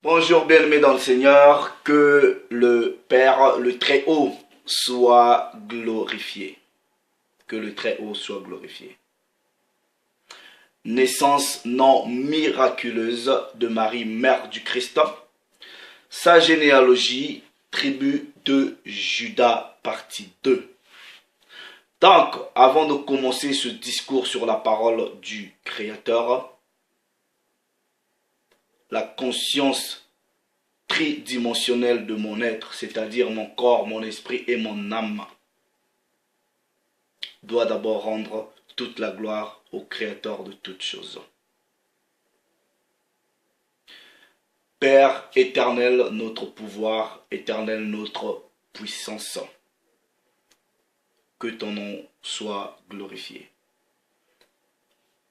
Bonjour bien-aimés dans le Seigneur, que le Père, le Très-Haut, soit glorifié. Que le Très-Haut soit glorifié. Naissance non miraculeuse de Marie, mère du Christ. Sa généalogie, tribu de Juda, partie 2. Donc, avant de commencer ce discours sur la parole du Créateur, la conscience tridimensionnelle de mon être, c'est-à-dire mon corps, mon esprit et mon âme, doit d'abord rendre toute la gloire au Créateur de toutes choses. Père éternel, notre pouvoir, éternel, notre puissance, que ton nom soit glorifié.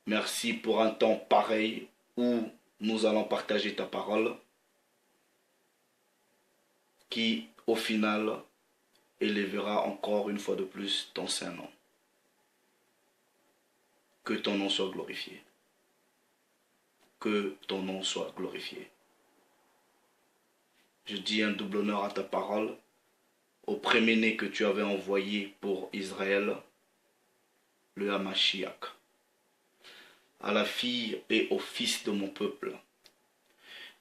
Merci pour un temps pareil où nous allons partager ta parole, qui au final élèvera encore une fois de plus ton saint nom. Que ton nom soit glorifié. Que ton nom soit glorifié. Je dis un double honneur à ta parole, au premier-né que tu avais envoyé pour Israël, le Hamashiach, à la fille et au fils de mon peuple,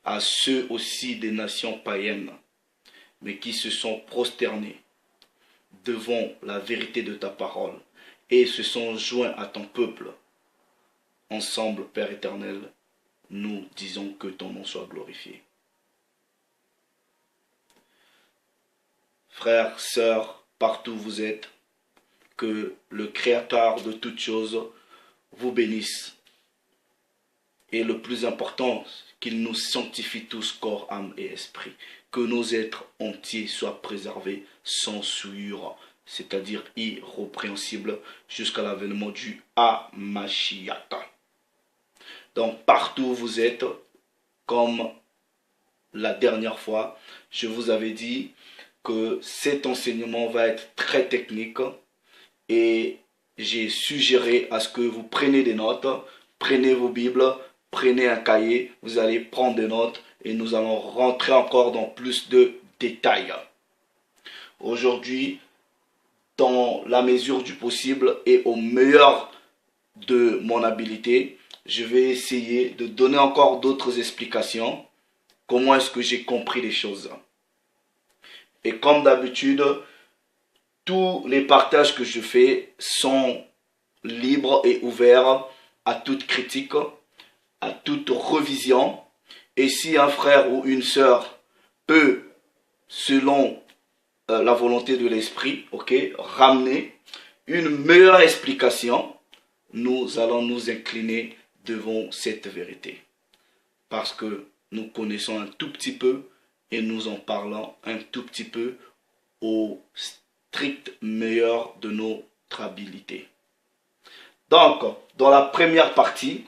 à ceux aussi des nations païennes, mais qui se sont prosternés devant la vérité de ta parole et se sont joints à ton peuple. Ensemble, Père éternel, nous disons que ton nom soit glorifié. Frères, sœurs, partout où vous êtes, que le Créateur de toutes choses vous bénisse. Et le plus important, qu'il nous sanctifie tous, corps, âme et esprit. Que nos êtres entiers soient préservés sans souillure, c'est-à-dire irrépréhensibles, jusqu'à l'avènement du Hamashiach. Donc partout où vous êtes, comme la dernière fois, je vous avais dit que cet enseignement va être très technique et j'ai suggéré à ce que vous preniez des notes, prenez vos Bibles, prenez un cahier, vous allez prendre des notes et nous allons rentrer encore dans plus de détails. Aujourd'hui, dans la mesure du possible et au meilleur de mon habileté, je vais essayer de donner encore d'autres explications. Comment est-ce que j'ai compris les choses? Et comme d'habitude, tous les partages que je fais sont libres et ouverts à toute critique, à toute revision. Et si un frère ou une sœur peut, selon la volonté de l'esprit, ramener une meilleure explication, nous allons nous incliner devant cette vérité. Parce que nous connaissons un tout petit peu et nous en parlons un tout petit peu au strict meilleur de notre habilité. Donc, dans la première partie,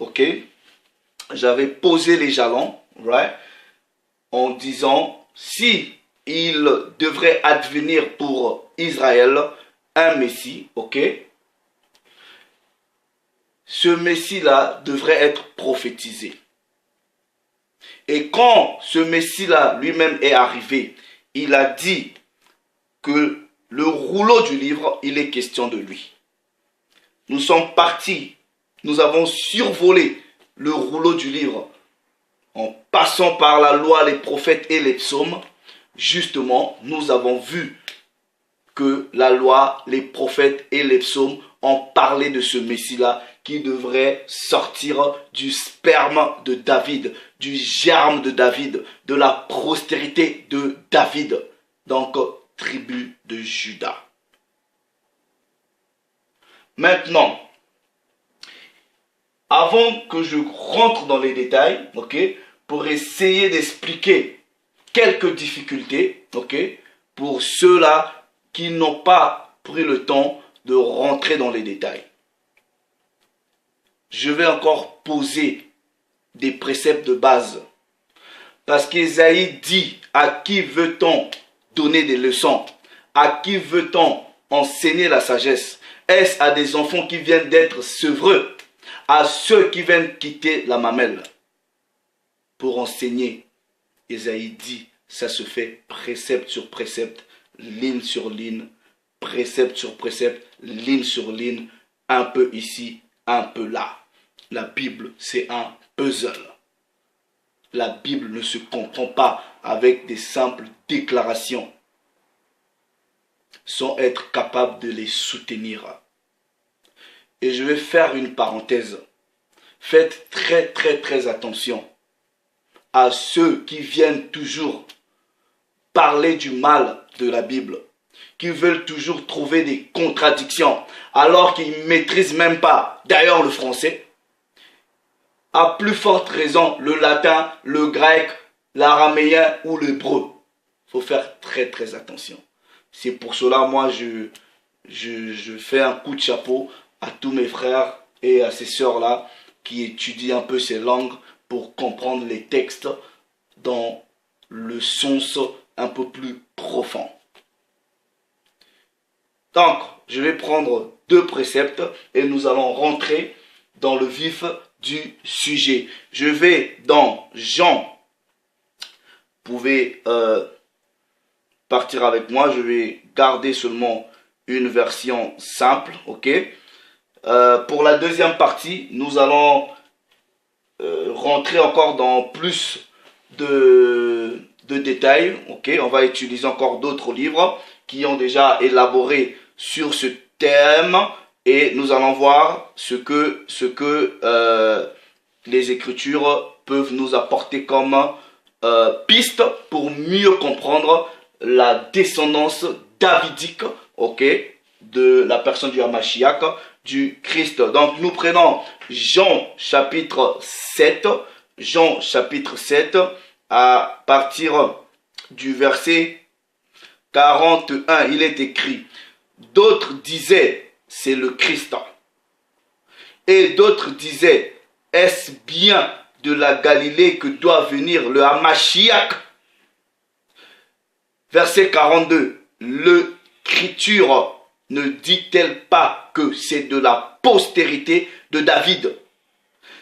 j'avais posé les jalons, en disant si il devrait advenir pour Israël un Messie, ce Messie-là devrait être prophétisé. Et quand ce Messie-là lui-même est arrivé, il a dit que le rouleau du livre, il est question de lui. Nous sommes partis, nous avons survolé le rouleau du livre en passant par la loi, les prophètes et les psaumes. Justement, nous avons vu que la loi, les prophètes et les psaumes ont parlé de ce Messie-là qui devrait sortir du sperme de David, du germe de David, de la postérité de David, donc tribu de Juda. Maintenant, avant que je rentre dans les détails, pour essayer d'expliquer quelques difficultés, pour ceux-là qui n'ont pas pris le temps de rentrer dans les détails. Je vais encore poser des préceptes de base. Parce qu'Ésaïe dit, à qui veut-on donner des leçons? À qui veut-on enseigner la sagesse? Est-ce à des enfants qui viennent d'être sevreux? À ceux qui viennent quitter la mamelle pour enseigner Esaïe dit, ça se fait précepte sur précepte, ligne sur ligne, précepte sur précepte, ligne sur ligne, un peu ici, un peu là. La Bible, c'est un puzzle. La Bible ne se comprend pas avec des simples déclarations, sans être capable de les soutenir. Et je vais faire une parenthèse. Faites très attention à ceux qui viennent toujours parler du mal de la Bible, qui veulent toujours trouver des contradictions, alors qu'ils ne maîtrisent même pas, d'ailleurs le français, à plus forte raison le latin, le grec, l'araméen ou l'hébreu. Il faut faire très attention. C'est pour cela, moi, je fais un coup de chapeau à tous mes frères et à ces sœurs-là qui étudient un peu ces langues pour comprendre les textes dans le sens un peu plus profond. Donc, je vais prendre 2 préceptes et nous allons rentrer dans le vif du sujet. Je vais dans Jean. Vous pouvez partir avec moi. Je vais garder seulement une version simple. Ok. Pour la deuxième partie, nous allons rentrer encore dans plus de détails. Ok. On va utiliser encore d'autres livres qui ont déjà élaboré sur ce thème. Et nous allons voir ce que les Écritures peuvent nous apporter comme piste pour mieux comprendre la descendance davidique, ok, de la personne du Hamashiach, du Christ. Donc nous prenons Jean chapitre 7, Jean chapitre 7, à partir du verset 41, il est écrit, d'autres disaient, c'est le Christ. Et d'autres disaient, est-ce bien de la Galilée que doit venir le Hamashiach? Verset 42, l'Écriture ne dit-elle pas que c'est de la postérité de David?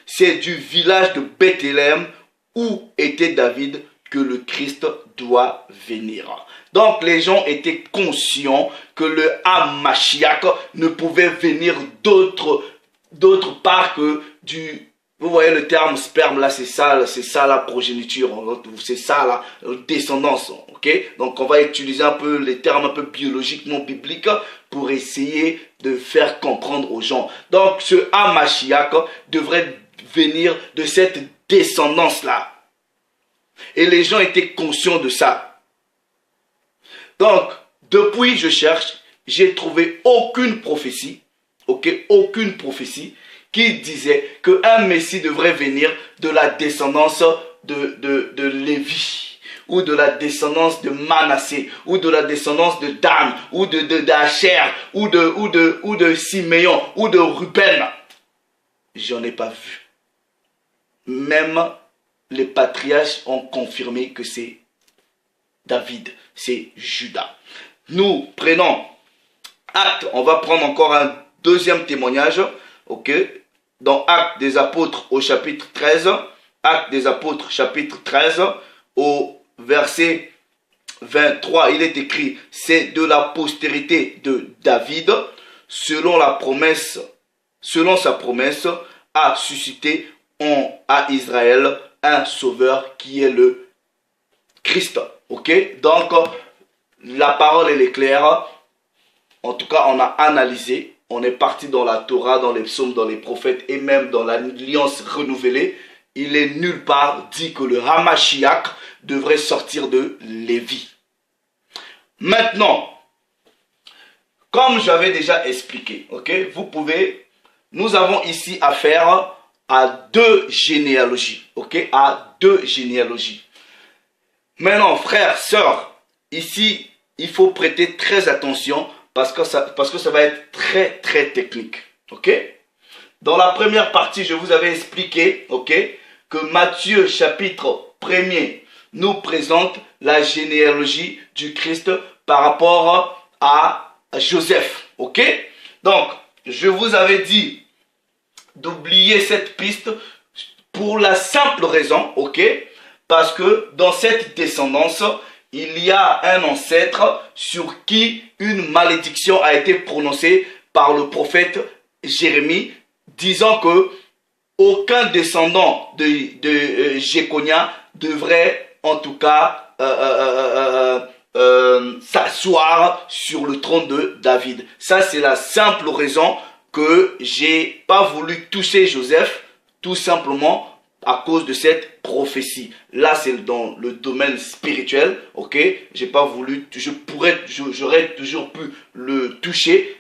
C'est du village de Bethléem où était David que le Christ doit venir. Donc les gens étaient conscients que le Hamashiach ne pouvait venir d'autre part que du... Vous voyez le terme sperme là, c'est ça la progéniture, c'est ça la descendance, ok? Donc on va utiliser un peu les termes un peu biologiquement bibliques pour essayer de faire comprendre aux gens. Donc ce Hamashiach devrait venir de cette descendance là. Et les gens étaient conscients de ça. Donc, depuis je cherche, j'ai trouvé aucune prophétie, ok, aucune prophétie qui disait qu'un Messie devrait venir de la descendance de Lévi, ou de la descendance de Manassé, ou de la descendance de Dan, ou d'Acher, ou de Siméon, ou de Ruben. J'en ai pas vu. Même les patriarches ont confirmé que c'est David, c'est Judas. Nous prenons Actes, on va prendre encore un deuxième témoignage, ok, dans Actes des Apôtres au chapitre 13, Actes des Apôtres chapitre 13, au verset 23, il est écrit, c'est de la postérité de David, selon sa promesse, a suscité à Israël un sauveur qui est le Christ. Ok, donc la parole elle est claire. En tout cas, on a analysé, on est parti dans la Torah, dans les psaumes, dans les prophètes et même dans l'Alliance renouvelée. Il est nulle part dit que le Hamashiach devrait sortir de Lévi. Maintenant, comme j'avais déjà expliqué, ok, nous avons ici affaire à 2 généalogies, ok, à 2 généalogies. Maintenant, frères, sœurs, ici, il faut prêter très attention parce que ça va être très technique, ok. Dans la première partie, je vous avais expliqué, ok, que Matthieu chapitre 1er nous présente la généalogie du Christ par rapport à Joseph, ok. Donc, je vous avais dit d'oublier cette piste pour la simple raison, ok, Parce que dans cette descendance, il y a un ancêtre sur qui une malédiction a été prononcée par le prophète Jérémie, disant que aucun descendant de Jéconia devrait en tout cas s'asseoir sur le trône de David. Ça, c'est la simple raison que j'ai pas voulu toucher Joseph, tout simplement à cause de cette prophétie. Là, c'est dans le domaine spirituel, ok? J'ai pas voulu, j'aurais toujours pu le toucher,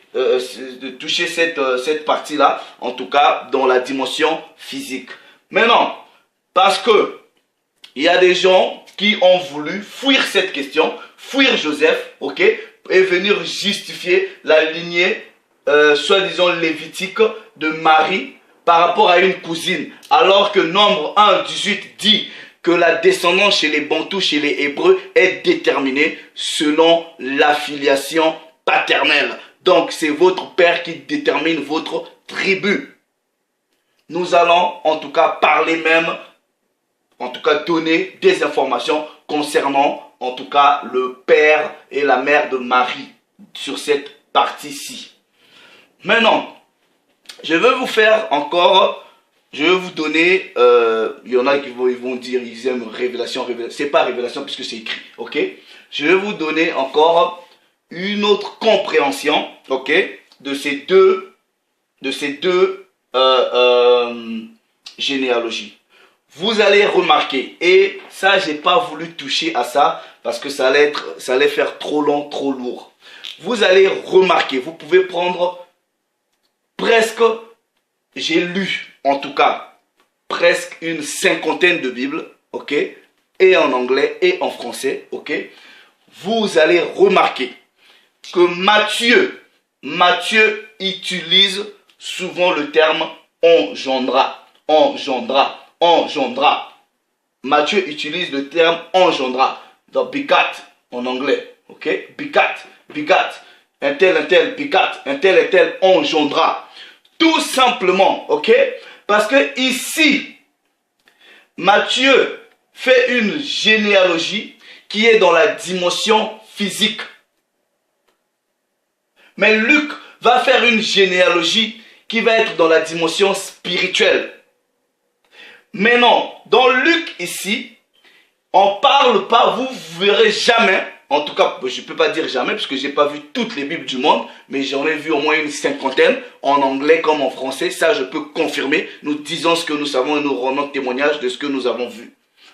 toucher cette partie-là, en tout cas dans la dimension physique. Maintenant, parce que il y a des gens qui ont voulu fuir cette question, fuir Joseph, ok, et venir justifier la lignée, soi-disant lévitique de Marie par rapport à une cousine, alors que Nombre 1, 18 dit que la descendance chez les Bantous, chez les Hébreux, est déterminée selon l'affiliation paternelle. Donc, c'est votre père qui détermine votre tribu. Nous allons, en tout cas, parler même, en tout cas, donner des informations concernant, en tout cas, le père et la mère de Marie sur cette partie-ci. Maintenant, je vais vous faire encore, je vais vous donner, il y en a qui vont dire, ils aiment révélation, c'est pas révélation puisque c'est écrit, ok? Je vais vous donner encore une autre compréhension, ok? De ces deux généalogies. Vous allez remarquer, et ça, j'ai pas voulu toucher à ça parce que ça allait faire trop long, trop lourd. Vous allez remarquer, vous pouvez prendre presque, j'ai lu en tout cas presque une cinquantaine de Bibles, ok, et en anglais et en français, ok. Vous allez remarquer que Matthieu utilise souvent le terme engendra, engendra, engendra. Matthieu utilise le terme engendra, dans begat en anglais, ok, begat, un tel, begat, un tel engendra. Tout simplement, ok? Parce que ici, Matthieu fait une généalogie qui est dans la dimension physique. Mais Luc va faire une généalogie qui va être dans la dimension spirituelle. Mais non, dans Luc ici, on ne parle pas, vous verrez jamais, en tout cas, je ne peux pas dire jamais, parce que je n'ai pas vu toutes les Bibles du monde, mais j'en ai vu au moins une cinquantaine, en anglais comme en français. Ça, je peux confirmer. Nous disons ce que nous savons et nous rendons témoignage de ce que nous avons vu.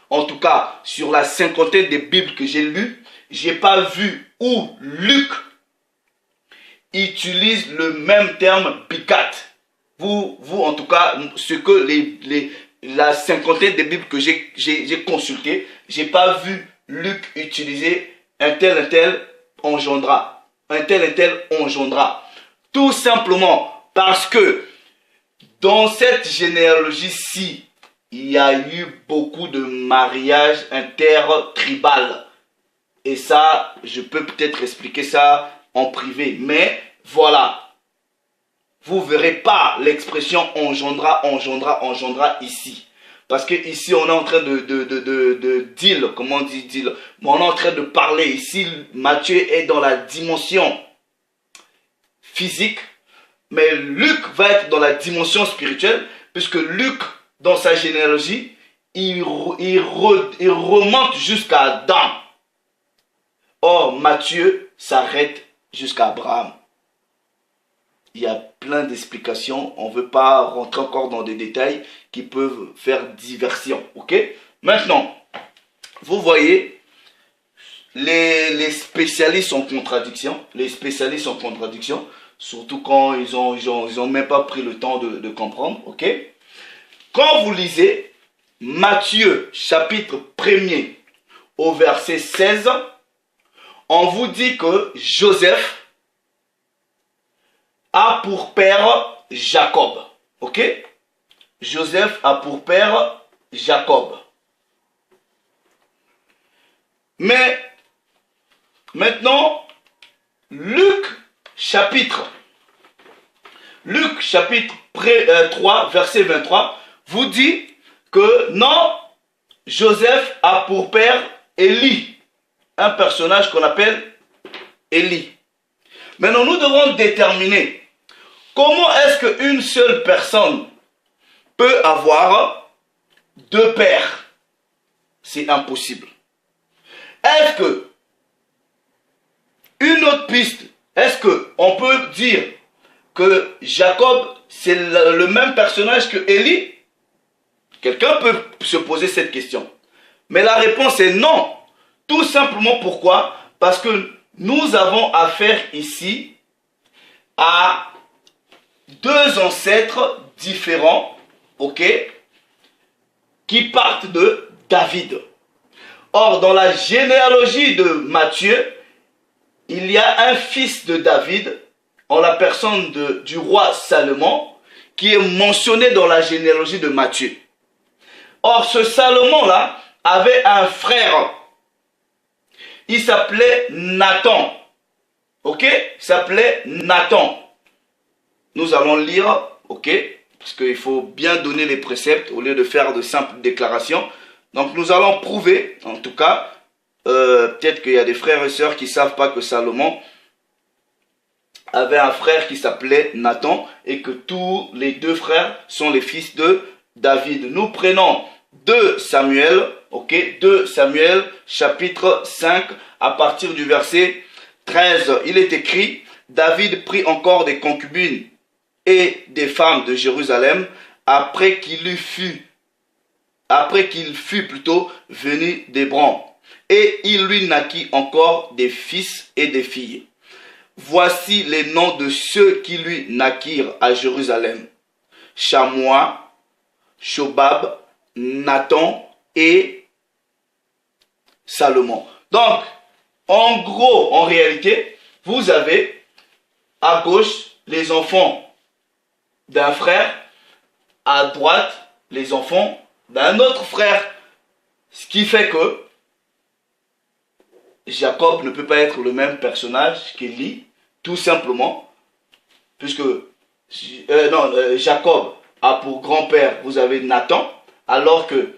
En tout cas, sur la cinquantaine des Bibles que j'ai lues, je n'ai pas vu où Luc utilise le même terme bigat. Vous, en tout cas, ce que la cinquantaine des Bibles que j'ai consultées, je n'ai pas vu Luc utiliser un tel engendra. Un tel engendra. Tout simplement parce que dans cette généalogie-ci, il y a eu beaucoup de mariages intertribales. Et ça, je peux peut-être expliquer ça en privé. Mais voilà. Vous ne verrez pas l'expression engendra ici. Parce que ici, on est en train de deal, comment on dit deal? On est en train de parler. Ici, Matthieu est dans la dimension physique, mais Luc va être dans la dimension spirituelle, puisque Luc, dans sa généalogie, il remonte jusqu'à Adam. Or, Matthieu s'arrête jusqu'à Abraham. Il y a plein d'explications. On ne veut pas rentrer encore dans des détails qui peuvent faire diversion. Ok? Maintenant, vous voyez, les spécialistes en contradiction. Les spécialistes en contradiction, surtout quand ils ont même pas pris le temps de comprendre. Ok? Quand vous lisez Matthieu chapitre 1er au verset 16, on vous dit que Joseph a pour père Jacob. Ok? Joseph a pour père Jacob. Mais maintenant, Luc chapitre 3, verset 23, vous dit que non, Joseph a pour père Élie, un personnage qu'on appelle Élie. Maintenant, nous devons déterminer comment est-ce qu'une seule personne peut avoir deux pères. C'est impossible. Est-ce que une autre piste, est-ce qu'on peut dire que Jacob, c'est le même personnage que Élie? Quelqu'un peut se poser cette question. Mais la réponse est non. Tout simplement pourquoi? Parce que nous avons affaire ici à deux ancêtres différents, ok, qui partent de David. Or, dans la généalogie de Matthieu, il y a un fils de David, en la personne du roi Salomon, qui est mentionné dans la généalogie de Matthieu. Or, ce Salomon-là avait un frère. Il s'appelait Nathan. Ok? Il s'appelait Nathan. Nous allons lire, ok? Parce qu'il faut bien donner les préceptes au lieu de faire de simples déclarations. Donc, nous allons prouver, en tout cas, peut-être qu'il y a des frères et sœurs qui ne savent pas que Salomon avait un frère qui s'appelait Nathan et que tous les deux frères sont les fils de David. Nous prenons 2 Samuel, ok, 2 Samuel chapitre 5 à partir du verset 13. Il est écrit, David prit encore des concubines et des femmes de Jérusalem après qu'il fut plutôt venu d'Hébron. Et il lui naquit encore des fils et des filles. Voici les noms de ceux qui lui naquirent à Jérusalem. Shamoua, Shobab, Nathan et Salomon. Donc, en gros, en réalité, vous avez à gauche les enfants d'un frère, à droite les enfants d'un autre frère. Ce qui fait que Jacob ne peut pas être le même personnage qu'Élie, tout simplement, puisque Jacob a pour grand-père, vous avez Nathan, alors que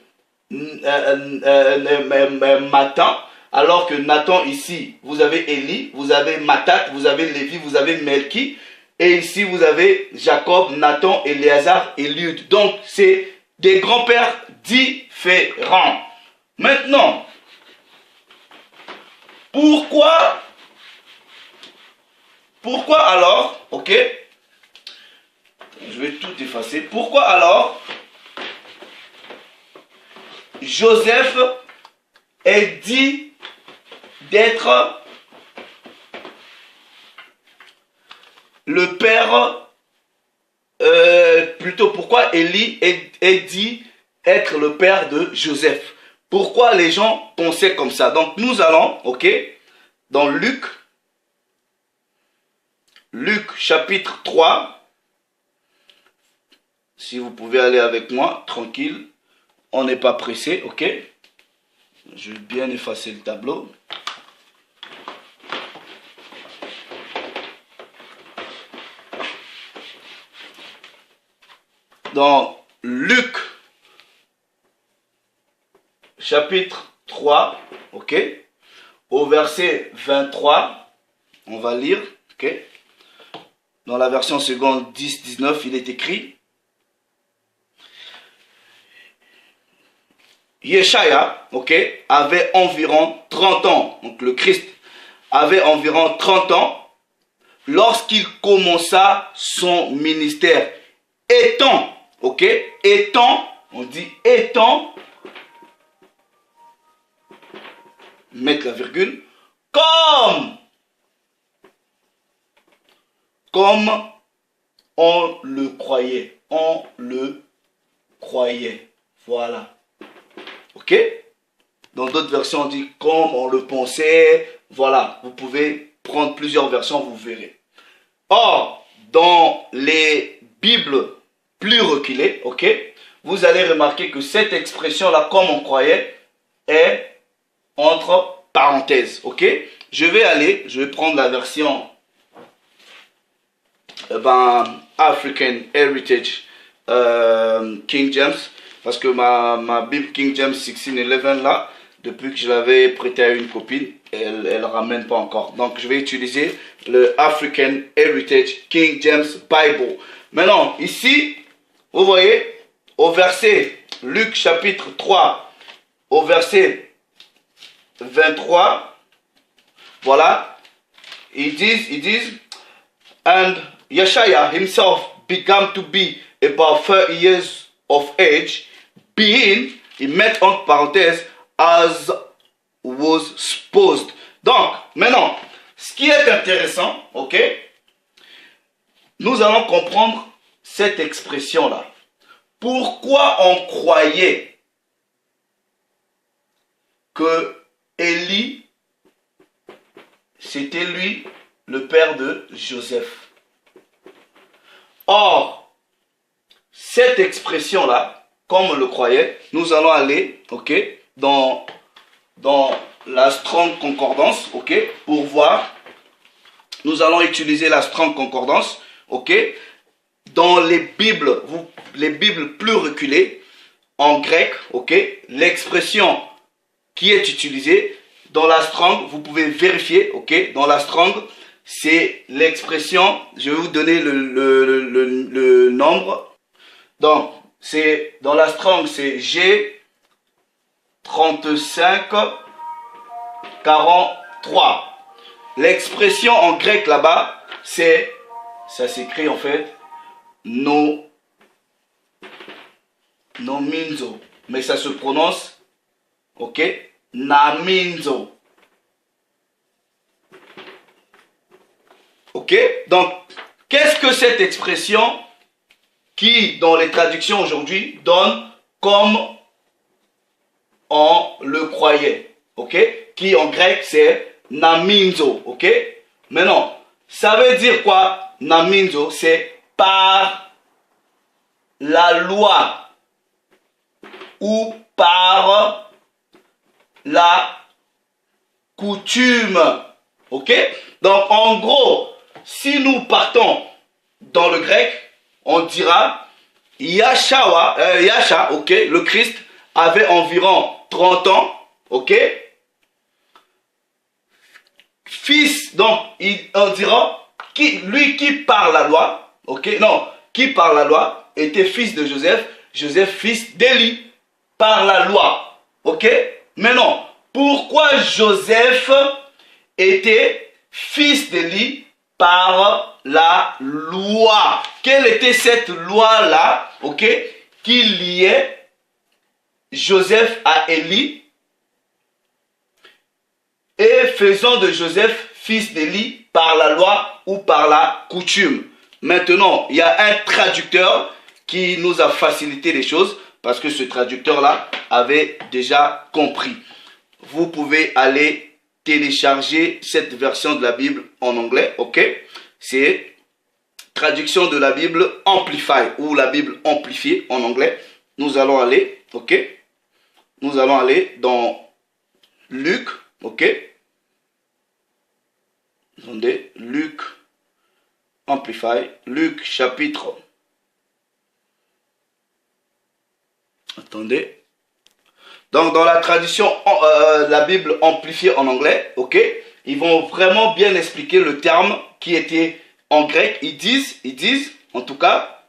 Nathan ici, vous avez Élie, vous avez Matat, vous avez Lévi, vous avez Melki, et ici vous avez Jacob, Nathan, Éléazar et Liud. Donc c'est des grands-pères différents. Maintenant, pourquoi alors, ok, je vais tout effacer, pourquoi alors Joseph est dit d'être le père, plutôt pourquoi Élie est dit être le père de Joseph? Pourquoi les gens pensaient comme ça? Donc nous allons, ok, dans Luc chapitre 3, si vous pouvez aller avec moi, tranquille, on n'est pas pressé, ok? Je vais bien effacer le tableau. Dans Luc chapitre 3, ok, au verset 23, on va lire, ok, dans la version seconde 10-19, il est écrit, Yeshaya, ok, avait environ 30 ans, donc le Christ avait environ 30 ans, lorsqu'il commença son ministère, étant, ok, étant, on dit étant, mettre la virgule, comme on le croyait, voilà, ok. Dans d'autres versions on dit comme on le pensait, voilà, vous pouvez prendre plusieurs versions, vous verrez. Or, dans les Bibles plus reculées, ok, vous allez remarquer que cette expression là, comme on croyait, est entre parenthèses, ok. Je vais prendre la version African Heritage King James. parce que ma Bible King James 1611 là, depuis que je l'avais prêté à une copine, elle ramène pas encore. Donc je vais utiliser le African Heritage King James Bible. Maintenant, ici, vous voyez, au verset, Luc chapitre 3, au verset 23, voilà, ils disent, and Yeshaya himself began to be about 30 years of age, being, ils mettent entre parenthèses, as was supposed. Donc, maintenant, ce qui est intéressant, ok, nous allons comprendre cette expression-là. Pourquoi on croyait que Élie, c'était lui le père de Joseph? Or, cette expression-là, comme on le croyait, nous allons aller, ok, dans la Strong Concordance, ok, pour voir. Nous allons utiliser la Strong Concordance, ok. Dans les Bibles plus reculées, en grec, ok, l'expression qui est utilisée dans la Strong, vous pouvez vérifier, ok, dans la Strong, c'est l'expression, je vais vous donner le nombre. Donc, c'est dans la Strong, c'est G 35 43. L'expression en grec là-bas, c'est, ça s'écrit en fait, nominzo, mais ça se prononce, ok, naminzo. Ok, donc, qu'est-ce que cette expression qui, dans les traductions aujourd'hui, donne comme on le croyait, ok, qui en grec c'est naminzo, ok. Maintenant, ça veut dire quoi, naminzo? C'est par la loi ou par la coutume, ok. Donc en gros, si nous partons dans le grec, on dira Yasha, ok, le Christ avait environ 30 ans, ok. Fils, donc on dira lui qui par la loi, ok, non, qui par la loi était fils de Joseph, Joseph fils d'Élie par la loi, ok. Maintenant, pourquoi Joseph était fils d'Élie par la loi? Quelle était cette loi-là, ok, qui liait Joseph à Élie et faisant de Joseph fils d'Élie par la loi ou par la coutume? Maintenant, il y a un traducteur qui nous a facilité les choses parce que ce traducteur-là avait déjà compris. Vous pouvez aller télécharger cette version de la Bible en anglais, ok? C'est traduction de la Bible Amplify ou la Bible amplifiée en anglais. Nous allons aller, ok? Nous allons aller dans Luc, ok? Attendez, Luc Amplify, Luc chapitre. Attendez. Donc dans la tradition, la Bible amplifiée en anglais, ok, ils vont vraiment bien expliquer le terme qui était en grec. Ils disent, en tout cas,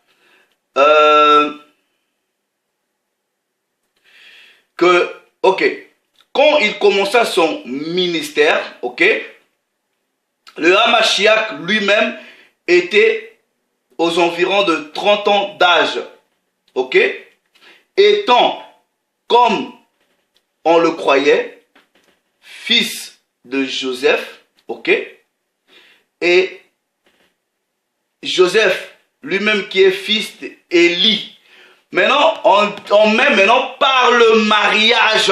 que, ok, quand il commença son ministère, ok, le Hamashiach lui-même était aux environs de 30 ans d'âge, ok, étant, comme on le croyait, fils de Joseph, ok, et Joseph lui-même qui est fils d'Élie. Maintenant, on met maintenant par le mariage,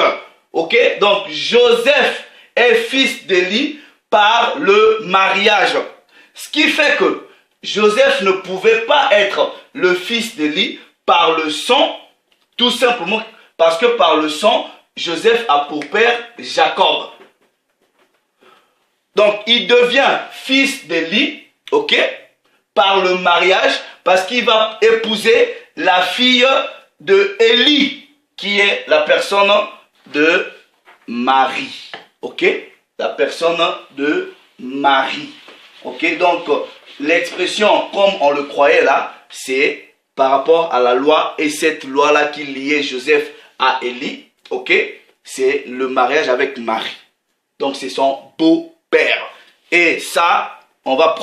ok, donc Joseph est fils d'Élie par le mariage. Ce qui fait que Joseph ne pouvait pas être le fils d'Élie par le sang, tout simplement parce que par le sang, Joseph a pour père Jacob. Donc, il devient fils d'Élie, ok, par le mariage, parce qu'il va épouser la fille de Élie, qui est la personne de Marie. Ok? La personne de Marie. Ok? Donc, l'expression comme on le croyait là, c'est par rapport à la loi, et cette loi-là qui liait Joseph à Élie, ok? C'est le mariage avec Marie. Donc, c'est son beau-père. Et ça, on va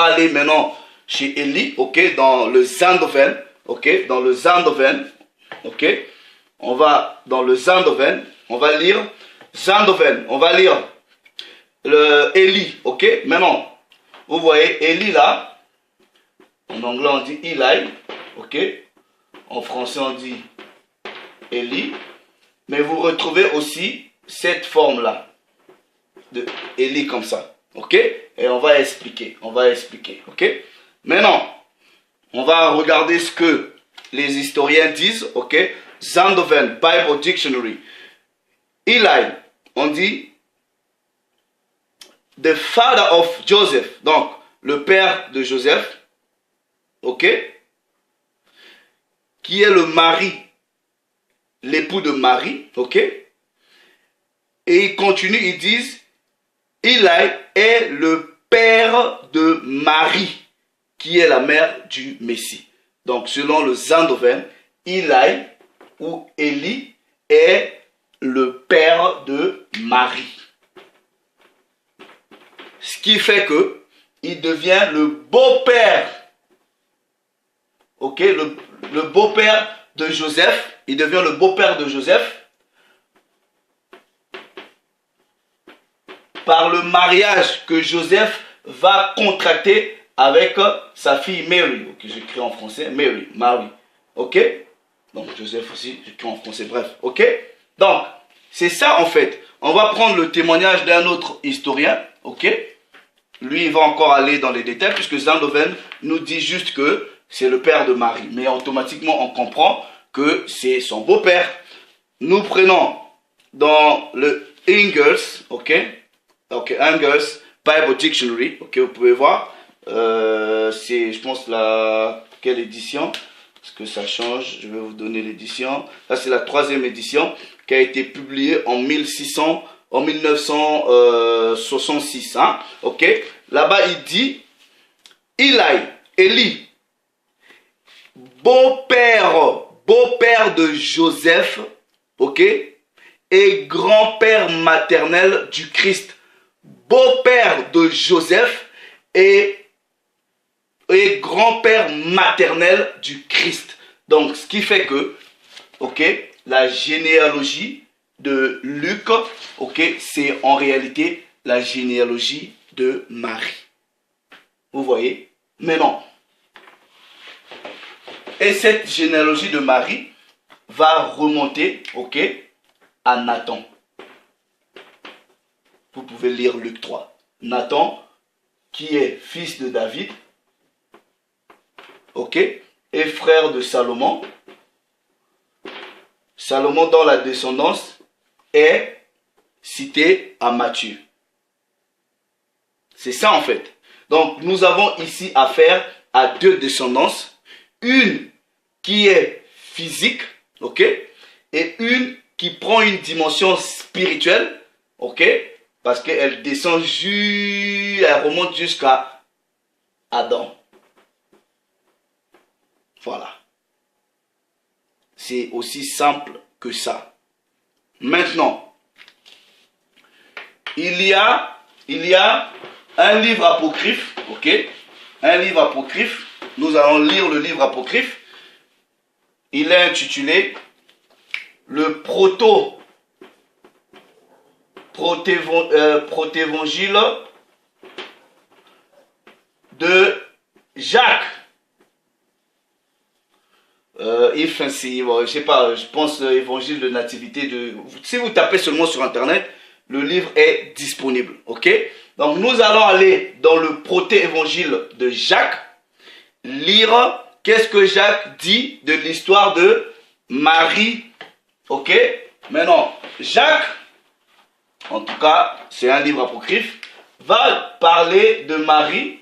aller maintenant chez Élie, ok? Dans le Zandoven, ok? Dans le Zandoven, ok? On va dans le Zandoven, on va lire Zandoven, on va lire le Élie, ok? Maintenant, vous voyez Élie là, en anglais on dit Eli, ok? En français on dit Élie, mais vous retrouvez aussi cette forme là, de Élie comme ça, ok? Et on va expliquer, ok? Maintenant, on va regarder ce que les historiens disent, ok? Zandoven, Bible Dictionary. Eli, on dit the father of Joseph, donc le père de Joseph, ok? Qui est le mari, l'époux de Marie, ok? Et ils continuent, ils disent Eli est le père de Marie, qui est la mère du Messie. Donc, selon le Zandoven, Eli ou Élie est le père de Marie. Ce qui fait que il devient le beau-père. Ok, le beau-père de Joseph, il devient le beau-père de Joseph par le mariage que Joseph va contracter avec sa fille Mary. Ok, j'écris en français, Marie. Ok? Donc Joseph aussi, j'écris en français, bref. Ok? Donc, c'est ça en fait. On va prendre le témoignage d'un autre historien. Ok? Lui, il va encore aller dans les détails puisque Zandoven nous dit juste que c'est le père de Marie. Mais automatiquement, on comprend que c'est son beau-père. Nous prenons dans le Ingalls, ok? Ok, Ingalls Bible Dictionary, ok, vous pouvez voir. C'est, je pense, quelle édition? Parce que ça change, je vais vous donner l'édition. Là, c'est la 3e édition qui a été publiée en 1966. Hein? Ok? Là-bas, il dit Élie, beau-père de Joseph, ok? Et grand-père maternel du Christ. Beau-père de Joseph et grand-père maternel du Christ. Donc, ce qui fait que, ok, la généalogie de Luc, ok, c'est en réalité la généalogie de Marie. Vous voyez? Mais non. Et cette généalogie de Marie va remonter, ok, à Nathan. Vous pouvez lire Luc 3. Nathan, qui est fils de David, ok, et frère de Salomon. Salomon, dans la descendance, est cité à Matthieu. C'est ça en fait. Donc, nous avons ici affaire à deux descendances. Une qui est physique, ok, et une qui prend une dimension spirituelle, ok, parce qu'elle descend, elle remonte jusqu'à Adam. Voilà. C'est aussi simple que ça. Maintenant, il y a un livre apocryphe, ok? Un livre apocryphe. Nous allons lire le livre apocryphe. Il est intitulé le protévangile de Jacques. Je sais pas, je pense évangile de nativité de. Si vous tapez seulement sur internet, le livre est disponible, ok? Donc nous allons aller dans le proté-évangile de Jacques, lire qu'est-ce que Jacques dit de l'histoire de Marie, ok? Maintenant, Jacques, en tout cas, c'est un livre apocryphe, va parler de Marie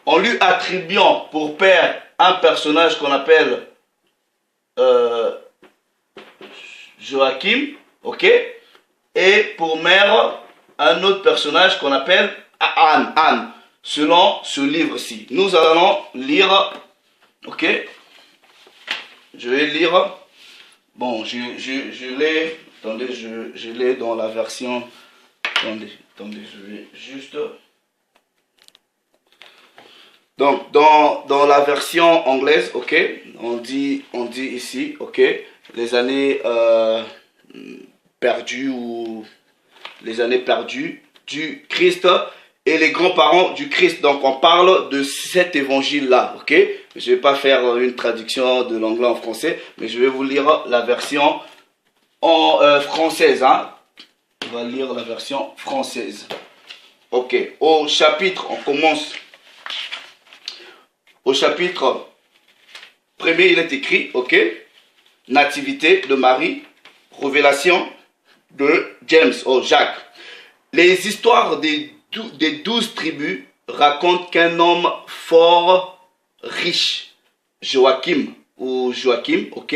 en lui attribuant pour père un personnage qu'on appelle Joachim, ok? Et pour mère, un autre personnage qu'on appelle Anne, selon ce livre-ci. Nous allons lire, ok? Je vais lire, bon, je l'ai, attendez, je l'ai dans la version, attendez, je vais juste... Donc, dans la version anglaise, ok, on dit ici, ok, les années perdues ou les années perdues du Christ et les grands-parents du Christ. Donc, on parle de cet évangile-là, ok. Je ne vais pas faire une traduction de l'anglais en français, mais je vais vous lire la version en française, hein. On va lire la version française. Ok, au chapitre, on commence... Au chapitre 1er, il est écrit, ok, Nativité de Marie, révélation de James, Jacques. Les histoires des 12 tribus racontent qu'un homme fort riche, Joachim, ok,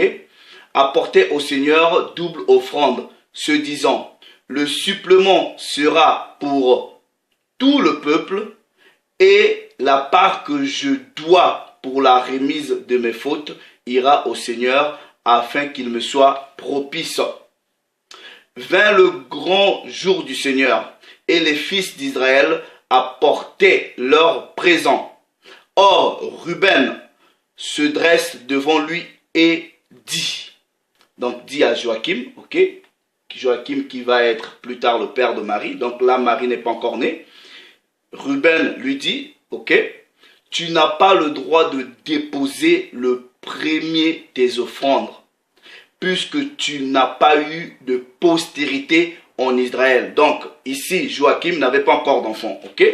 apportait au Seigneur double offrande, se disant, le supplément sera pour tout le peuple, et la part que je dois pour la remise de mes fautes ira au Seigneur afin qu'il me soit propice. Vint le grand jour du Seigneur et les fils d'Israël apportaient leurs présents. Or, Ruben se dresse devant lui et dit, donc dit à Joachim, ok, Joachim qui va être plus tard le père de Marie, donc là Marie n'est pas encore née. Ruben lui dit, ok, tu n'as pas le droit de déposer le premier des offrandes, puisque tu n'as pas eu de postérité en Israël. Donc, ici, Joachim n'avait pas encore d'enfant, ok.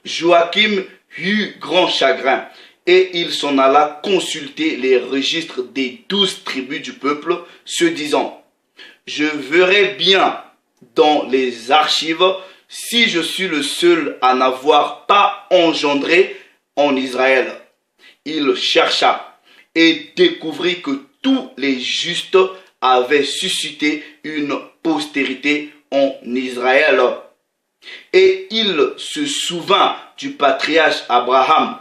Joachim eut grand chagrin, et il s'en alla consulter les registres des 12 tribus du peuple, se disant, je verrai bien dans les archives si je suis le seul à n'avoir pas engendré en Israël. Il chercha et découvrit que tous les justes avaient suscité une postérité en Israël. Et il se souvint du patriarche Abraham.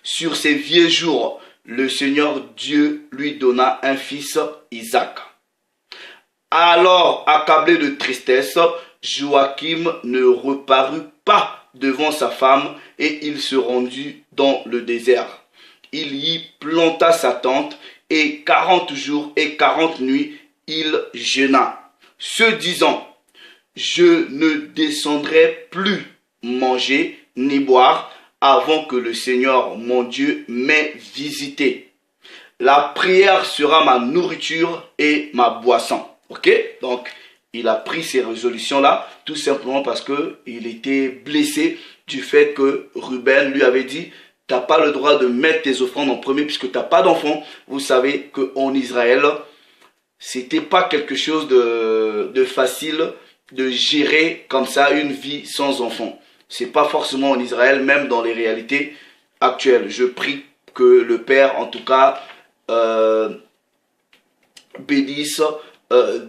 Sur ses vieux jours, le Seigneur Dieu lui donna un fils, Isaac. Alors, accablé de tristesse, Joachim ne reparut pas devant sa femme et il se rendit dans le désert. Il y planta sa tente et 40 jours et 40 nuits il jeûna, se disant, je ne descendrai plus manger ni boire avant que le Seigneur mon Dieu m'ait visité. La prière sera ma nourriture et ma boisson. Ok, donc il a pris ces résolutions-là tout simplement parce qu'il était blessé du fait que Ruben lui avait dit, tu n'as pas le droit de mettre tes offrandes en premier puisque tu n'as pas d'enfant. Vous savez qu'en Israël, c'était pas quelque chose de facile de gérer comme ça une vie sans enfant. C'est pas forcément en Israël, même dans les réalités actuelles. Je prie que le Père, en tout cas, bénisse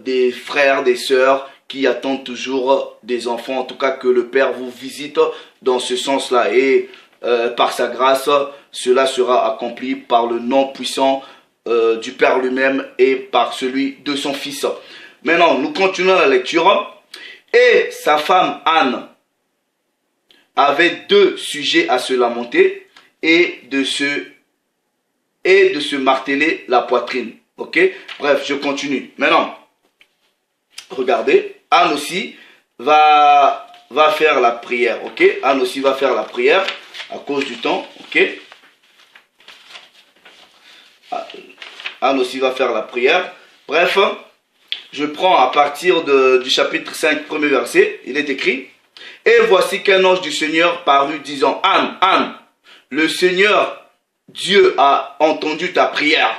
des frères, des sœurs qui attendent toujours des enfants. En tout cas, que le Père vous visite dans ce sens-là. Et par sa grâce, cela sera accompli par le nom puissant du Père lui-même et par celui de son Fils. Maintenant, nous continuons la lecture. Et sa femme Anne avait 2 sujets à se lamenter et de se marteler la poitrine. Ok? Bref, je continue. Maintenant, regardez, Anne aussi va faire la prière. Ok? Anne aussi va faire la prière à cause du temps. Ok? Anne aussi va faire la prière. Bref, je prends à partir du chapitre 5, premier verset. Il est écrit, et voici qu'un ange du Seigneur parut disant, Anne, Anne, le Seigneur Dieu a entendu ta prière.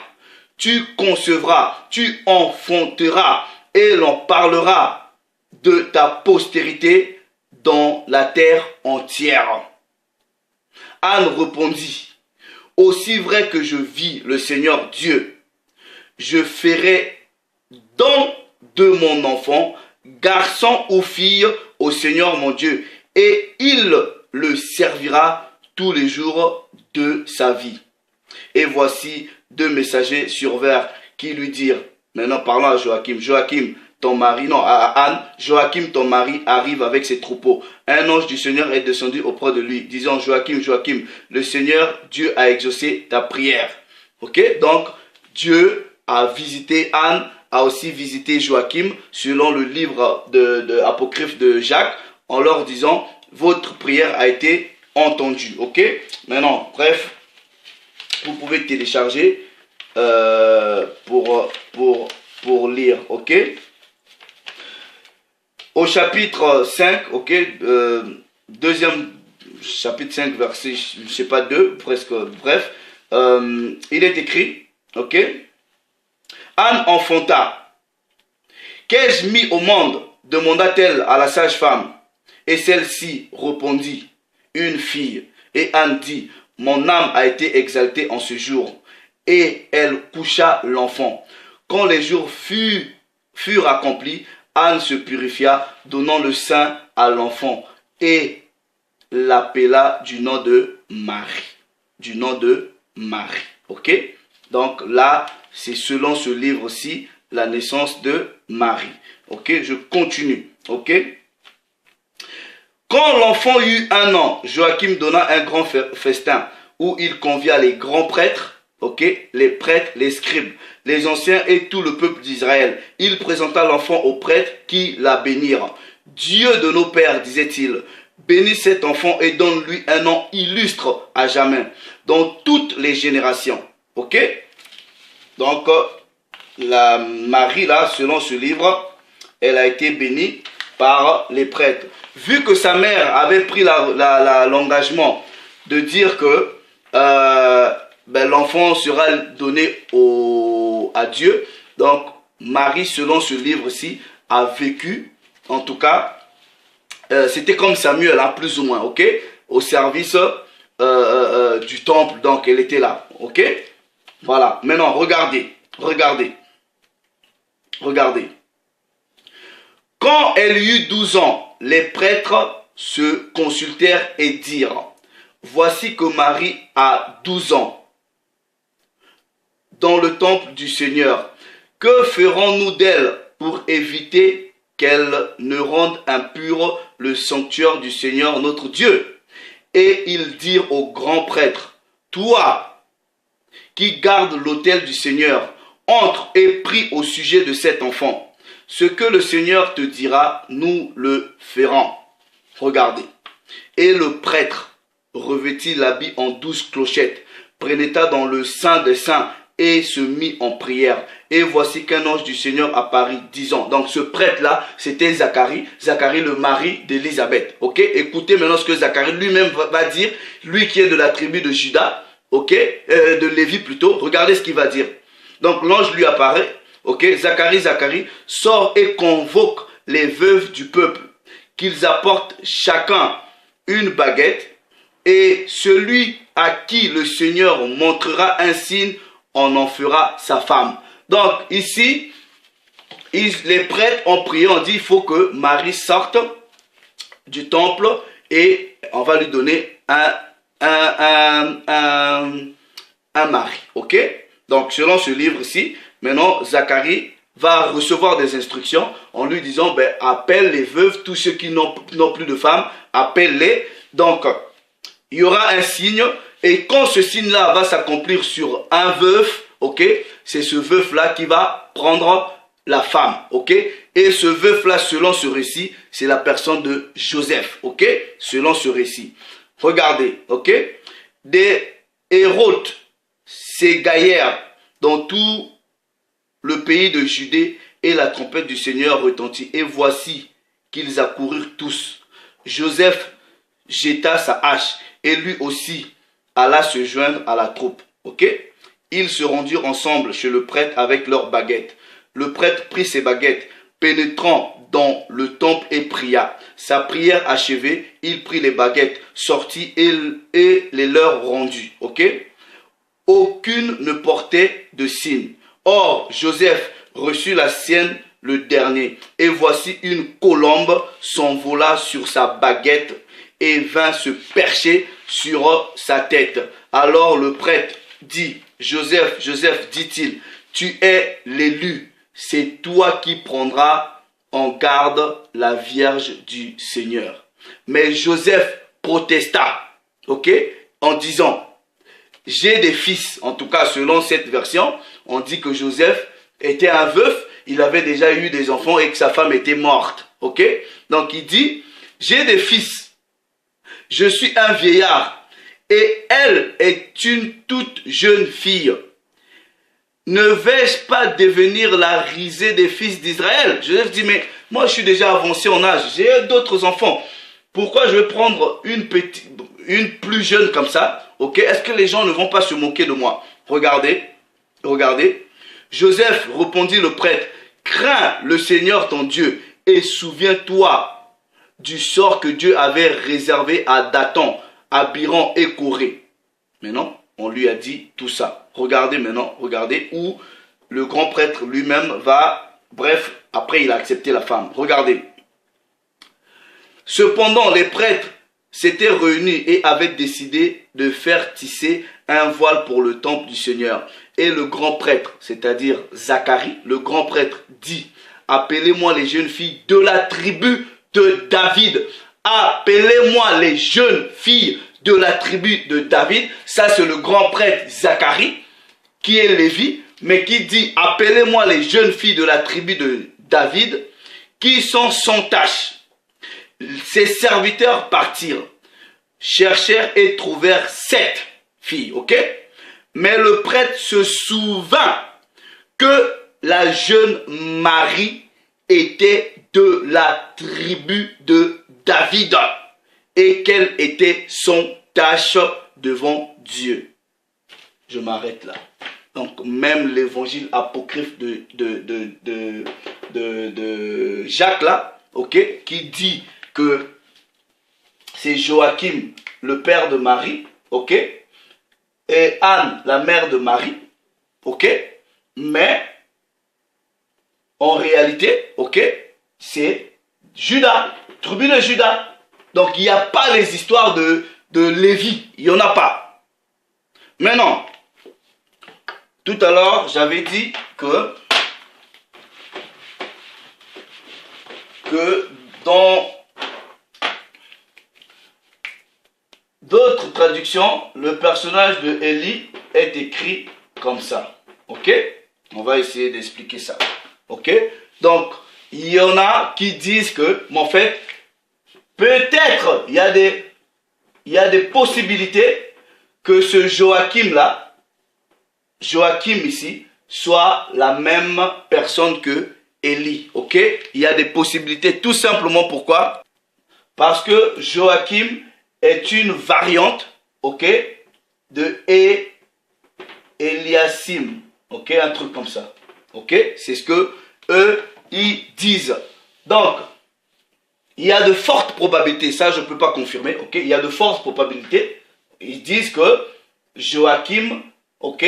Tu concevras, tu enfanteras, et l'on parlera de ta postérité dans la terre entière. Anne répondit, aussi vrai que je vis le Seigneur Dieu, je ferai don de mon enfant, garçon ou fille, au Seigneur mon Dieu, et il le servira tous les jours de sa vie. Et voici deux messagers survinrent qui lui dirent, maintenant parlons à Joachim, Joachim, ton mari, non, à Anne, Joachim, ton mari, arrive avec ses troupeaux. Un ange du Seigneur est descendu auprès de lui, disant, Joachim, Joachim, le Seigneur, Dieu a exaucé ta prière. Ok, donc Dieu a visité Anne, a aussi visité Joachim, selon le livre de apocryphe de Jacques, en leur disant, votre prière a été entendue. Ok, maintenant, bref, vous pouvez télécharger pour lire. Ok. Au chapitre 5, ok, deuxième chapitre 5, verset, je ne sais pas 2, presque, bref, il est écrit, ok, Anne enfanta. Qu'ai-je mis au monde, demanda-t-elle à la sage-femme. Et celle-ci répondit, une fille. Et Anne dit, mon âme a été exaltée en ce jour. Et elle coucha l'enfant. Quand les jours furent accomplis, Anne se purifia, donnant le sein à l'enfant, et l'appela du nom de Marie. Du nom de Marie. Ok? Donc là, c'est selon ce livre-ci, la naissance de Marie. Ok? Je continue. Ok? Quand l'enfant eut 1 an, Joachim donna un grand festin, où il convia les grands prêtres, ok, les prêtres, les scribes, les anciens et tout le peuple d'Israël. Il présenta l'enfant aux prêtres qui la bénirent. Dieu de nos pères, disait-il, bénis cet enfant et donne-lui un nom illustre à jamais, dans toutes les générations. Ok? Donc, la Marie, là, selon ce livre, elle a été bénie par les prêtres. Vu que sa mère avait pris l'engagement de dire que l'enfant sera donné à Dieu. Donc, Marie, selon ce livre-ci, a vécu, en tout cas, c'était comme Samuel, hein, plus ou moins, ok, au service du temple, donc elle était là, ok. Voilà, maintenant, regardez. Quand elle eut 12 ans, les prêtres se consultèrent et dirent, voici que Marie a 12 ans dans le temple du Seigneur. Que ferons-nous d'elle pour éviter qu'elle ne rende impur le sanctuaire du Seigneur notre Dieu? Et ils dirent au grand prêtre, toi qui gardes l'autel du Seigneur, entre et prie au sujet de cet enfant. Ce que le Seigneur te dira, nous le ferons. Regardez. Et le prêtre revêtit l'habit en 12 clochettes, pénétra dans le sein des saints et se mit en prière. Et voici qu'un ange du Seigneur apparut, disant, donc ce prêtre-là, c'était Zacharie, le mari d'Élisabeth. Ok, écoutez maintenant ce que Zacharie lui-même va dire, lui qui est de la tribu de Juda, ok, de Lévi plutôt. Regardez ce qu'il va dire. Donc l'ange lui apparaît, ok, Zacharie, sort et convoque les veuves du peuple, qu'ils apportent chacun une baguette, et celui à qui le Seigneur montrera un signe, on en fera sa femme. Donc ici, les prêtres ont prié, on dit il faut que Marie sorte du temple et on va lui donner un mari. Ok? Donc selon ce livre-ci, maintenant Zacharie va recevoir des instructions en lui disant, ben, appelle les veuves, tous ceux qui n'ont plus de femmes, appelle-les. Donc, il y aura un signe, et quand ce signe-là va s'accomplir sur un veuf, ok, c'est ce veuf-là qui va prendre la femme, ok, et ce veuf-là, selon ce récit, c'est la personne de Joseph, ok, selon ce récit. Regardez, ok, des Hérodes s'égaillèrent dans tout le pays de Judée, et la trompette du Seigneur retentit. Et voici qu'ils accoururent tous. Joseph jeta sa hache, et lui aussi alla se joindre à la troupe. Ok? Ils se rendirent ensemble chez le prêtre avec leurs baguettes. Le prêtre prit ses baguettes, pénétrant dans le temple et pria. Sa prière achevée, il prit les baguettes, sortit et les leur rendit. Ok? aucune ne portait de signe. Or, Joseph reçut la sienne le dernier. Et voici une colombe s'envola sur sa baguette et vint se percher sur sa tête. Alors le prêtre dit, Joseph, Joseph, dit-il, tu es l'élu, c'est toi qui prendras en garde la Vierge du Seigneur. Mais Joseph protesta, ok, en disant, j'ai des fils. En tout cas, selon cette version, on dit que Joseph était un veuf, il avait déjà eu des enfants et que sa femme était morte, ok. Donc il dit, j'ai des fils, je suis un vieillard et elle est une toute jeune fille. Ne vais-je pas devenir la risée des fils d'Israël? Joseph dit, mais moi je suis déjà avancé en âge, j'ai d'autres enfants. Pourquoi je vais prendre une plus jeune comme ça? Ok, est-ce que les gens ne vont pas se moquer de moi? Regardez, regardez. Joseph répondit le prêtre, crains le Seigneur ton Dieu et souviens-toi du sort que Dieu avait réservé à Dathan, Abiram et Corée. Maintenant, on lui a dit tout ça. Regardez maintenant, regardez où le grand prêtre lui-même va, bref, après il a accepté la femme. Regardez. Cependant, les prêtres s'étaient réunis et avaient décidé de faire tisser un voile pour le temple du Seigneur. Et le grand prêtre, c'est-à-dire Zacharie, le grand prêtre dit, appelez-moi les jeunes filles de la tribu de David. Appelez-moi les jeunes filles de la tribu de David. Ça, c'est le grand prêtre Zacharie, qui est Lévi, mais qui dit, appelez-moi les jeunes filles de la tribu de David, qui sont sans tache. Ses serviteurs partirent, cherchèrent et trouvèrent 7 filles, ok? Mais le prêtre se souvint que la jeune Marie était de la tribu de David et qu'elle était sans tache devant Dieu. Je m'arrête là. Donc même l'évangile apocryphe de Jacques là, ok, qui dit que c'est Joachim, le père de Marie, ok, et Anne, la mère de Marie, ok, mais en réalité, ok, c'est Judas, tribu de Judas. Donc il n'y a pas les histoires de Lévi, il n'y en a pas. Maintenant, tout à l'heure, j'avais dit que dans d'autres traductions, le personnage de Élie est écrit comme ça. Ok? On va essayer d'expliquer ça. Ok? Donc, il y en a qui disent que, en fait, peut-être il y a des possibilités que ce Joachim là, Joachim ici, soit la même personne que Élie. Ok? Il y a des possibilités tout simplement pourquoi? Parce que Joachim est une variante, ok, de Eliasim, ok, un truc comme ça, ok, c'est ce que eux ils disent. Donc il y a de fortes probabilités, ça je ne peux pas confirmer, ok, il y a de fortes probabilités, ils disent que Joachim, ok,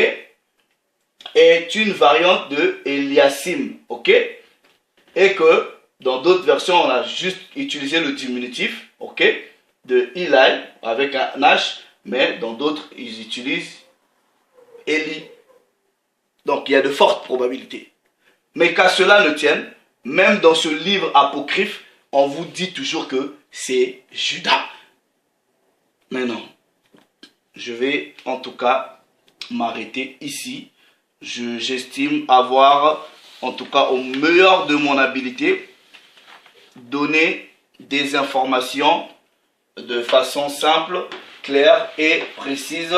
est une variante de Eliasim, ok, et que dans d'autres versions on a juste utilisé le diminutif, ok, de Eli avec un H, mais dans d'autres ils utilisent Eli. Donc il y a de fortes probabilités. Mais qu'à cela ne tienne, même dans ce livre apocryphe, on vous dit toujours que c'est Judas. Mais non, je vais en tout cas m'arrêter ici. J'estime avoir, en tout cas au meilleur de mon habilité, donné des informations de façon simple, claire et précise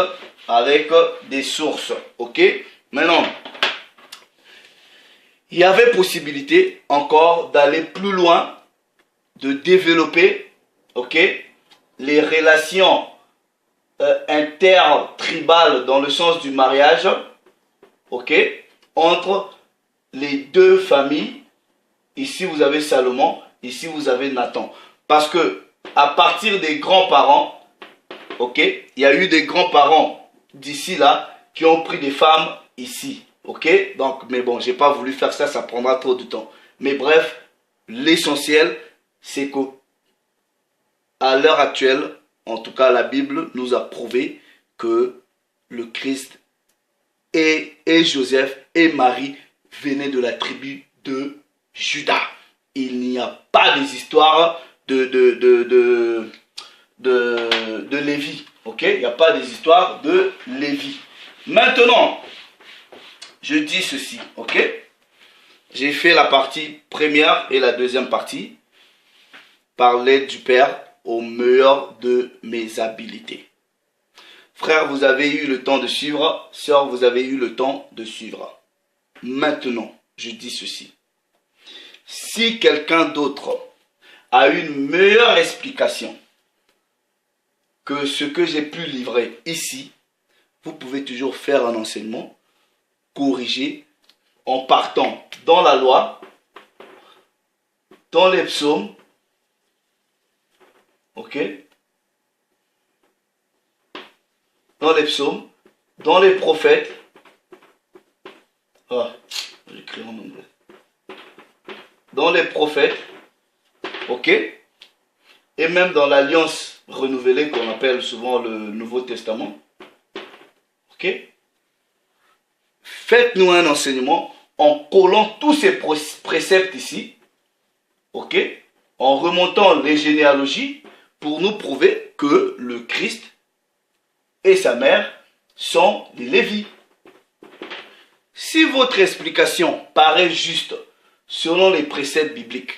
avec des sources. Ok? Maintenant, il y avait possibilité encore d'aller plus loin, de développer, ok, les relations intertribales dans le sens du mariage, ok, entre les deux familles. Ici vous avez Salomon, ici vous avez Nathan. Parce que à partir des grands-parents, ok, il y a eu des grands-parents d'ici là qui ont pris des femmes ici. Ok? Donc, mais bon, j'ai pas voulu faire ça, ça prendra trop de temps. Mais bref, l'essentiel, c'est que à l'heure actuelle, en tout cas, la Bible nous a prouvé que le Christ et Joseph et Marie venaient de la tribu de Juda. Il n'y a pas des histoires de Lévi. Ok? Il n'y a pas des histoires de Lévi. Maintenant, je dis ceci. Ok? J'ai fait la partie première et la deuxième partie par l'aide du Père au meilleur de mes habilités. Frère, vous avez eu le temps de suivre. Sœur, vous avez eu le temps de suivre. Maintenant, je dis ceci. Si quelqu'un d'autre a une meilleure explication que ce que j'ai pu livrer ici, vous pouvez toujours faire un enseignement, corriger, en partant dans la loi, dans les psaumes, ok? Dans les psaumes, dans les prophètes. Ah, j'écris en anglais. Dans les prophètes, ok? Et même dans l'alliance renouvelée qu'on appelle souvent le Nouveau Testament, ok? Faites-nous un enseignement en collant tous ces préceptes ici, ok? En remontant les généalogies pour nous prouver que le Christ et sa mère sont des Lévites. Si votre explication paraît juste selon les préceptes bibliques,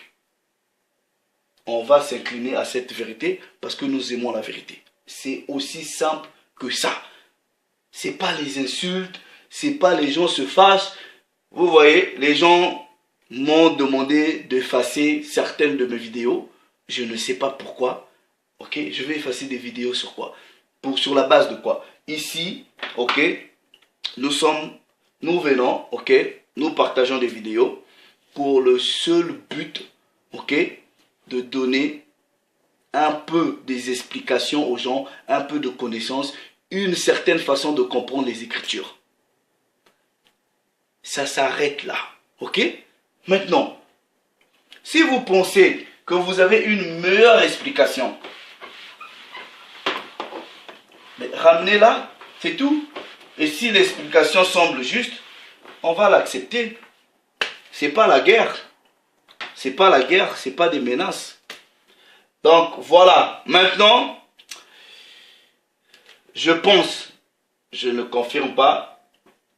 on va s'incliner à cette vérité parce que nous aimons la vérité. C'est aussi simple que ça. C'est pas les insultes, c'est pas les gens se fâchent. Vous voyez, les gens m'ont demandé d'effacer certaines de mes vidéos. Je ne sais pas pourquoi. Ok, je vais effacer des vidéos sur quoi? Sur la base de quoi? Ici, ok, nous venons, ok, nous partageons des vidéos pour le seul but, ok, de donner un peu des explications aux gens, un peu de connaissances, une certaine façon de comprendre les Écritures. Ça s'arrête là, ok? Maintenant, si vous pensez que vous avez une meilleure explication, ramenez-la, c'est tout. Et si l'explication semble juste, on va l'accepter. C'est pas la guerre. C'est pas la guerre, c'est pas des menaces. Donc voilà, maintenant, je pense, je ne confirme pas,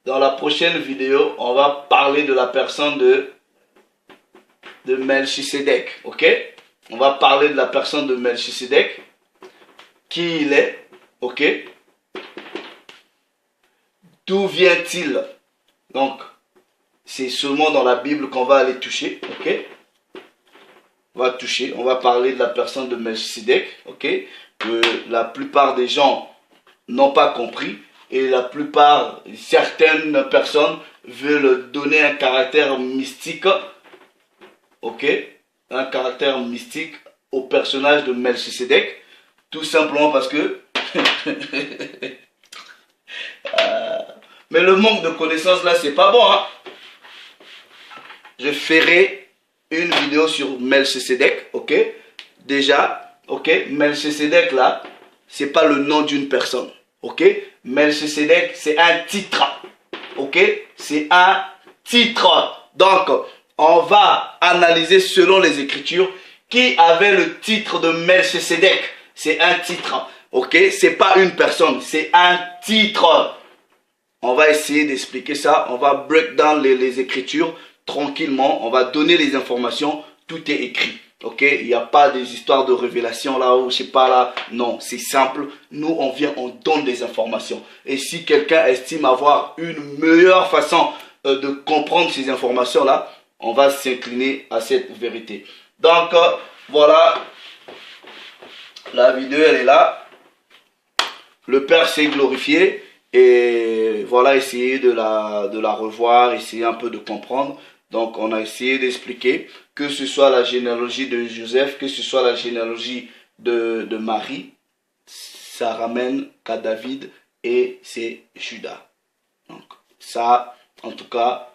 dans la prochaine vidéo, on va parler de la personne de Melchisédek, ok? On va parler de la personne de Melchisédek, qui il est, ok? D'où vient-il? Donc, c'est seulement dans la Bible qu'on va aller toucher, ok? On va toucher, on va parler de la personne de Melchisédek, ok? Que la plupart des gens n'ont pas compris et la plupart, certaines personnes veulent donner un caractère mystique, ok? Un caractère mystique au personnage de Melchisédek, tout simplement parce que mais le manque de connaissances là, c'est pas bon, hein? Je ferai une vidéo sur Melchisédek, ok? Déjà, ok? Melchisédek là, c'est pas le nom d'une personne, ok? Melchisédek, c'est un titre, ok? C'est un titre. Donc, on va analyser selon les Écritures qui avait le titre de Melchisédek. C'est un titre, ok? C'est pas une personne, c'est un titre. On va essayer d'expliquer ça. On va break down les Écritures tranquillement. On va donner les informations. Tout est écrit. Ok? Il n'y a pas des histoires de révélation là où je sais pas là. Non, c'est simple. Nous, on vient, on donne des informations. Et si quelqu'un estime avoir une meilleure façon de comprendre ces informations là, on va s'incliner à cette vérité. Donc, voilà. La vidéo, elle est là. Le Père s'est glorifié. Et voilà, essayer de la revoir, essayer un peu de comprendre. Donc, on a essayé d'expliquer que ce soit la généalogie de Joseph, que ce soit la généalogie de Marie, ça ramène qu'à David et c'est Judas. Ça, en tout cas,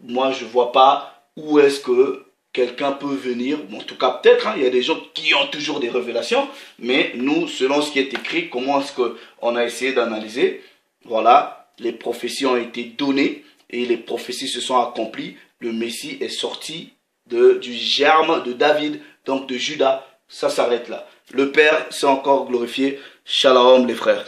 moi, je vois pas où est-ce que quelqu'un peut venir. Bon, en tout cas, peut-être, hein, il y a des gens qui ont toujours des révélations, mais nous, selon ce qui est écrit, comment est-ce qu'on a essayé d'analyser, voilà, les prophéties ont été données et les prophéties se sont accomplies. Le Messie est sorti du germe de David, donc de Judas. Ça s'arrête là. Le Père s'est encore glorifié. Shalom les frères.